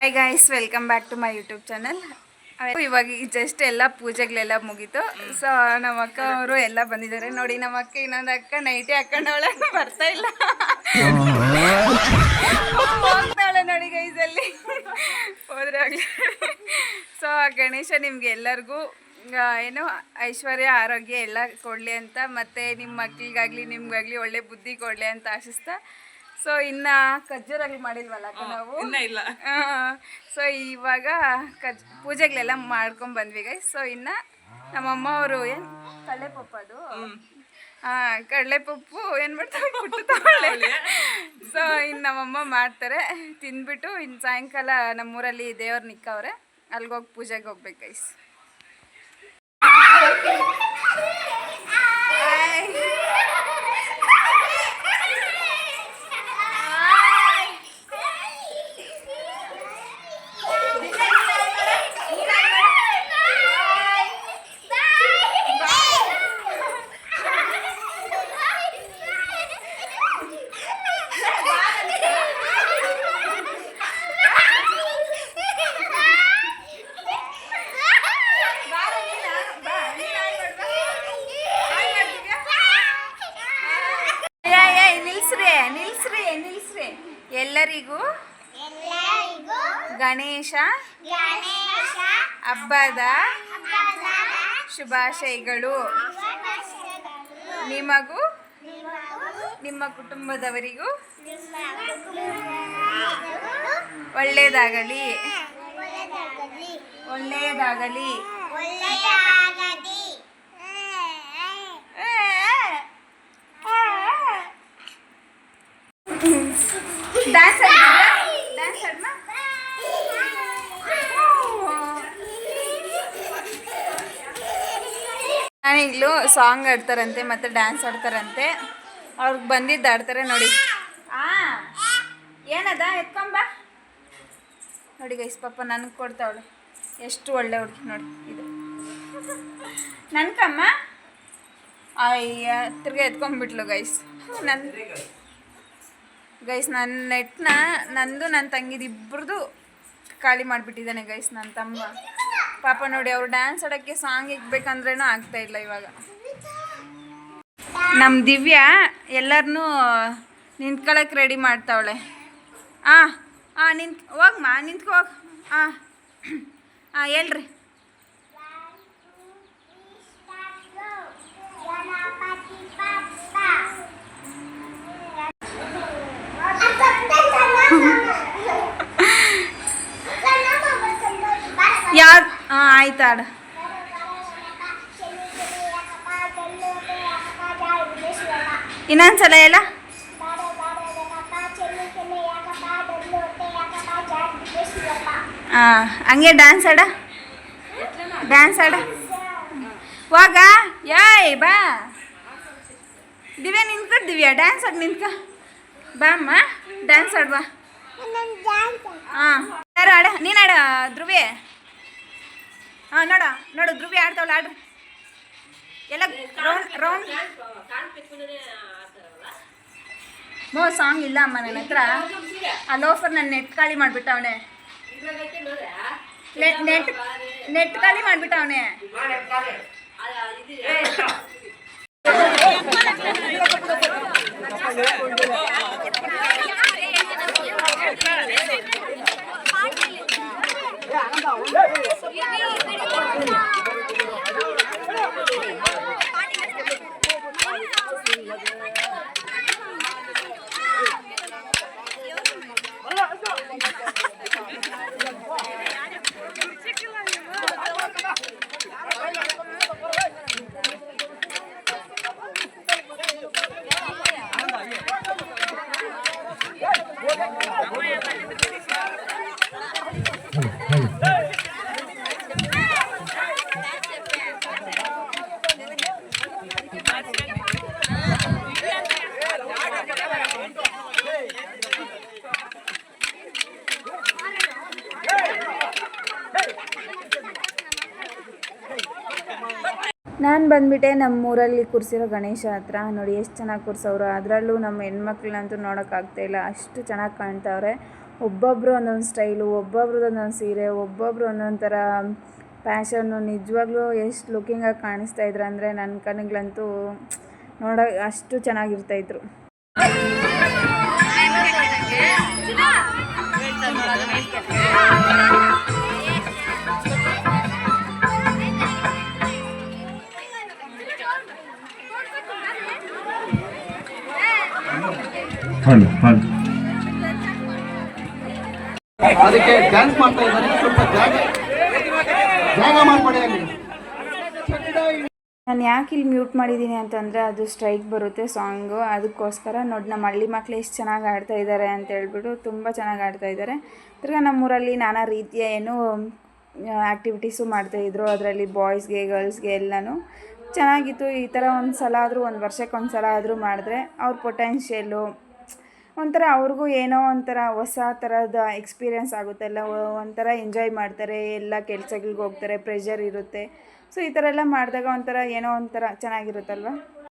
Hi guys, welcome back to my YouTube channel. ಇವಾಗ just ಎಲ್ಲ ಪೂಜೆಗಳೆಲ್ಲ ಮುಗೀತು. ಸೊ ನಮ್ಮ ಅಕ್ಕ ಅವರು ಎಲ್ಲ ಬಂದಿದ್ದಾರೆ ನೋಡಿ. ನಮ್ಮ ಅಕ್ಕ ಇನ್ನೊಂದು ಅಕ್ಕ ನೈಟಿ ಹಾಕೊಂಡವಳೆ, ಬರ್ತಾ ಇಲ್ಲ, ಹೋಗ್ತಾವಳೆ ನೋಡಿ ಗೈಸಲ್ಲಿ ಹೋದ್ರೆ ಆಗಲಿ. ಸೊ ಗಣೇಶ ನಿಮ್ಗೆ ಎಲ್ಲರಿಗೂ ಏನು ಐಶ್ವರ್ಯ ಆರೋಗ್ಯ ಎಲ್ಲ ಕೊಡಲಿ ಅಂತ, ಮತ್ತು ನಿಮ್ಮ ಮಕ್ಕಳಿಗಾಗಲಿ ನಿಮ್ಗಾಗಲಿ ಒಳ್ಳೆ ಬುದ್ಧಿ ಕೊಡಲಿ ಅಂತ ಆಶಿಸ್ತಾ. ಸೊ ಇನ್ನು ಖರ್ಜೂರಾಗಲಿ ಮಾಡಿಲ್ವಲ್ಲ ನಾವು, ಇಲ್ಲ. ಸೊ ಇವಾಗ ಪೂಜೆಗಳೆಲ್ಲ ಮಾಡ್ಕೊಂಡು ಬಂದ್ವಿ ಗೈ. ಸೊ ಇನ್ನು ನಮ್ಮಮ್ಮ ಅವರು ಏನು ಕಡಲೆಪಪ್ಪು, ಅದು ಕಡಲೆಪಪ್ಪು ಏನು ಮಾಡ್ತಾರೆ ಕುಟ್ಟುತ್ತಾಳೆ. ಸೊ ಇನ್ನು ನಮ್ಮಮ್ಮ ಮಾಡ್ತಾರೆ, ತಿಂದ್ಬಿಟ್ಟು ಇನ್ನು ಸಾಯಂಕಾಲ ನಮ್ಮೂರಲ್ಲಿ ದೇವ್ರು ನಿಕ್ಕವ್ರೆ, ಅಲ್ಲಿಗೋಗಿ ಪೂಜೆಗೆ ಹೋಗ್ಬೇಕು ಗೈಸ್. ನಿಲ್ಸ್ರಿ ಎಲ್ಲರಿಗೂ ಗಣೇಶ ಹಬ್ಬದ ಶುಭಾಶಯಗಳು. ನಿಮಗೂ ನಿಮ್ಮ ಕುಟುಂಬದವರಿಗೂ ಒಳ್ಳೆಯದಾಗಲಿ. ಒಳ್ಳೆಯದಾಗಲಿ. ಡ್ಯಾನ್ಸ್ ಡ್ಯಾನ್ಸ್ ಆಡ್ಮಾ. ನಾನೀಗಲೂ ಸಾಂಗ್ ಆಡ್ತಾರಂತೆ ಮತ್ತು ಡ್ಯಾನ್ಸ್ ಆಡ್ತಾರಂತೆ. ಅವ್ರಿಗೆ ಬಂದಿದ್ದು ಆಡ್ತಾರೆ ನೋಡಿ. ಏನದ ಎತ್ಕೊಂಬ ನೋಡಿ ಗೈಸ್. ಪಾಪ ನನಗೆ ಕೊಡ್ತಾವಳೆ, ಎಷ್ಟು ಒಳ್ಳೆ ಹುಡುಗಿ ನೋಡಿ. ಇದು ನನ್ಕಮ್ಮ ಅಯ್ಯ ತಿರ್ಗಿ ಎತ್ಕೊಂಡ್ಬಿಟ್ಲು ಗೈಸ್. ನನ್ನ ನೆಟ್ನ ನಂದು ನನ್ನ ತಂಗಿದು ಇಬ್ಬರದು ಖಾಲಿ ಮಾಡಿಬಿಟ್ಟಿದ್ದಾನೆ ಗೈಸ್ ನನ್ನ ತಮ್ಮ. ಪಾಪ ನೋಡಿ, ಅವ್ರು ಡ್ಯಾನ್ಸ್ ಆಡೋಕ್ಕೆ ಸಾಂಗ್ ಇಕ್ಬೇಕಂದ್ರೇನೂ ಆಗ್ತಾಯಿಲ್ಲ ಇವಾಗ. ನಮ್ಮ ದಿವ್ಯಾ ಎಲ್ಲರನ್ನೂ ನಿಂತ್ಕೊಳ್ಳೋಕೆ ರೆಡಿ ಮಾಡ್ತಾವಳೆ. ಹೋಗಮ್ಮ, ನಿಂತ್ಕೊ ಹೋಗಿ. ಹೇಳ್ರಿ. ಯಾರು ಆಯ್ತು ಆಡ. ಇನ್ನೊಂದ್ಸಲ ಎಲ್ಲ ಹಂಗೆ ಡ್ಯಾನ್ಸ್ ಆಡ. ಹೋಗ. ಯಾಯ್ ಬಾ ದಿವ್ಯಾ, ನಿಂತ್ಕೊಟ್ಟು ದಿವ್ಯಾ ಡ್ಯಾನ್ಸ್ ಆಡಿ ನಿಂತ್ಕ ಬಾ ಅಮ್ಮ, ಡ್ಯಾನ್ಸ್ ಆಡ್ವಾ. ಯಾರು ಆಡ? ನೀನು ಆಡ ಧ್ರುವಿ. ನೋಡು ಧ್ರುವಿ ಆಡ್ತಾವಲ್ಲ, ಆಡ್ರಿ ಎಲ್ಲ ರೌಂಡ್. ಸಾಂಗ್ ಇಲ್ಲ ಅಮ್ಮ ನನ್ನ ಹತ್ರ. ಆ ಲೋಫರ್ ನನ್ನ ನೆಟ್ ಖಾಲಿ ಮಾಡಿಬಿಟ್ಟವನೆ. ನೆಟ್ ಖಾಲಿ ಮಾಡಿಬಿಟ್ಟವನೆ. ನಾನು ಬಂದುಬಿಟ್ಟೆ ನಮ್ಮೂರಲ್ಲಿ ಕೂರಿಸಿರೋ ಗಣೇಶ ಹತ್ರ ನೋಡಿ ಎಷ್ಟು ಚೆನ್ನಾಗಿ ಕೂರಿಸೋರು. ಅದರಲ್ಲೂ ನಮ್ಮ ಹೆಣ್ಮಕ್ಳನ್ನಂತೂ ನೋಡೋಕ್ಕಾಗ್ತಾಯಿಲ್ಲ, ಅಷ್ಟು ಚೆನ್ನಾಗಿ ಕಾಣ್ತಾವ್ರೆ. ಒಬ್ಬೊಬ್ಬರು ಒಂದೊಂದು ಸ್ಟೈಲು, ಒಬ್ಬೊಬ್ರದ್ದು ಒಂದೊಂದು ಸೀರೆ, ಒಬ್ಬೊಬ್ಬರು ಒಂದೊಂದು ಥರ ಪ್ಯಾಷನ್ನು. ನಿಜವಾಗ್ಲೂ ಎಷ್ಟು ಲುಕ್ಕಿಂಗಾಗಿ ಕಾಣಿಸ್ತಾ ಇದ್ರು ಅಂದರೆ ನನ್ನ ಕಣ್ಣಿಗಂತೂ ನೋಡೋ ಅಷ್ಟು ಚೆನ್ನಾಗಿರ್ತಾಯಿದ್ರು. ಅದಕ್ಕೆ ಡ್ಯಾನ್ಸ್ ಮಾಡ್ತಾ ಇದ್ದಾರೆ, ಸ್ವಲ್ಪ ಜಾಗ ಮಾಡ್ಕೊಡಿ ಅಲ್ಲಿ. ನಾನು ಯಾಕೆ ಇಲ್ಲಿ ಮ್ಯೂಟ್ ಮಾಡಿದ್ದೀನಿ ಅಂತಂದರೆ ಅದು ಸ್ಟ್ರೈಕ್ ಬರುತ್ತೆ ಸಾಂಗು, ಅದಕ್ಕೋಸ್ಕರ. ನೋಡಿ ನಮ್ಮ ಹಳ್ಳಿ ಮಕ್ಕಳು ಎಷ್ಟು ಚೆನ್ನಾಗಿ ಆಡ್ತಾ ಇದ್ದಾರೆ ಅಂತ ಹೇಳ್ಬಿಟ್ಟು, ತುಂಬ ಚೆನ್ನಾಗಿ ಆಡ್ತಾ ಇದ್ದಾರೆ. ತಿರ್ಗಿ ನಮ್ಮೂರಲ್ಲಿ ನಾನಾ ರೀತಿಯ ಆ್ಯಕ್ಟಿವಿಟೀಸು ಮಾಡ್ತಾಯಿದ್ರು, ಅದರಲ್ಲಿ ಬಾಯ್ಸ್ಗೆ ಗರ್ಲ್ಸ್ಗೆ ಎಲ್ಲನೂ ಚೆನ್ನಾಗಿತ್ತು. ಈ ಥರ ಒಂದು ಸಲ ಆದರೂ, ಒಂದು ವರ್ಷಕ್ಕೆ ಒಂದು ಸಲ ಆದರೂ ಮಾಡಿದ್ರೆ ಅವ್ರ ಪೊಟೆನ್ಷಿಯಲ್ಲು ಒಂಥರ ಅವ್ರಿಗೂ ಏನೋ ಒಂಥರ ಹೊಸ ಥರದ ಎಕ್ಸ್ಪೀರಿಯೆನ್ಸ್ ಆಗುತ್ತಲ್ಲ, ಒಂಥರ ಎಂಜಾಯ್ ಮಾಡ್ತಾರೆ, ಎಲ್ಲ ಕೆಲ್ಸಗಳಿಗೆ ಹೋಗ್ತಾರೆ, ಪ್ರೆಷರ್ ಇರುತ್ತೆ. ಸೊ ಈ ಥರ ಎಲ್ಲ ಮಾಡಿದಾಗ ಒಂಥರ ಏನೋ ಒಂಥರ ಚೆನ್ನಾಗಿರುತ್ತಲ್ವ.